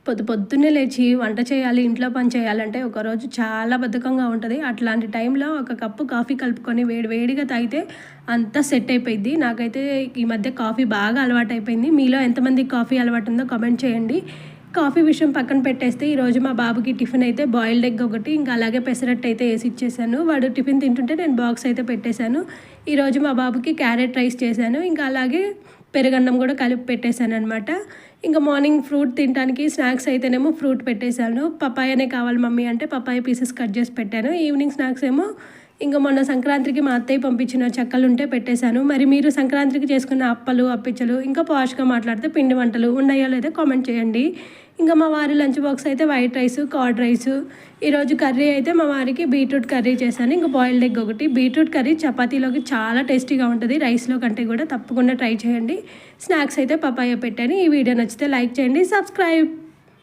పొద్దున్నే లేచి వంట చేయాలి, ఇంట్లో పని చేయాలంటే ఒకరోజు చాలా బద్ధకంగా ఉంటది. అట్లాంటి టైంలో ఒక కప్పు కాఫీ కలుపుకొని వేడిగా తాగితే అంతా సెట్ అయిపోయిద్ది. నాకైతే ఈ మధ్య కాఫీ బాగా అలవాటయిపోయింది. మీలో ఎంతమందికి కాఫీ అలవాటుందో కామెంట్ చేయండి. కాఫీ విషయం పక్కన పెట్టేస్తే ఈరోజు మా బాబుకి టిఫిన్ అయితే బాయిల్డ్ ఎగ్ ఒకటి, ఇంకా అలాగే పెసరట్టు అయితే ఏసి ఇచ్చేసాను. వాడు టిఫిన్ తింటుంటే నేను బాక్స్ అయితే పెట్టేశాను. ఈరోజు మా బాబుకి క్యారెట్ రైస్ చేశాను. ఇంకా అలాగే పెరుగన్నం కూడా కలిపి పెట్టేశాననమాట. ఇంకా మార్నింగ్ ఫ్రూట్ తినడానికి స్నాక్స్ అయితేనేమో ఫ్రూట్ పెట్టేశాను. పపాయనే కావాలి మమ్మీ అంటే పపాయ పీసెస్ కట్ చేసి పెట్టాను. ఈవినింగ్ స్నాక్స్ ఏమో ఇంకా మొన్న సంక్రాంతికి మా అత్తయ్య పంపించిన చెక్కలుంటే పెట్టేశాను. మరి మీరు సంక్రాంతికి చేసుకున్న అప్పలు, అప్పిచ్చలు, ఇంకా పాష్గా మాట్లాడితే పిండి వంటలు ఉన్నాయో లేదో కామెంట్ చేయండి. ఇంకా మా వారి లంచ్ బాక్స్ అయితే వైట్ రైస్, కర్డ్ రైస్. ఈరోజు కర్రీ అయితే మా వారికి బీట్రూట్ కర్రీ చేశాను. ఇంకా బాయిల్డ్ ఎగ్ ఒకటి. బీట్రూట్ కర్రీ చపాతీలోకి చాలా టేస్టీగా ఉంటుంది, రైస్లో కంటే కూడా. తప్పకుండా ట్రై చేయండి. స్నాక్స్ అయితే పపాయ పెట్టాను. ఈ వీడియో నచ్చితే లైక్ చేయండి, సబ్స్క్రైబ్.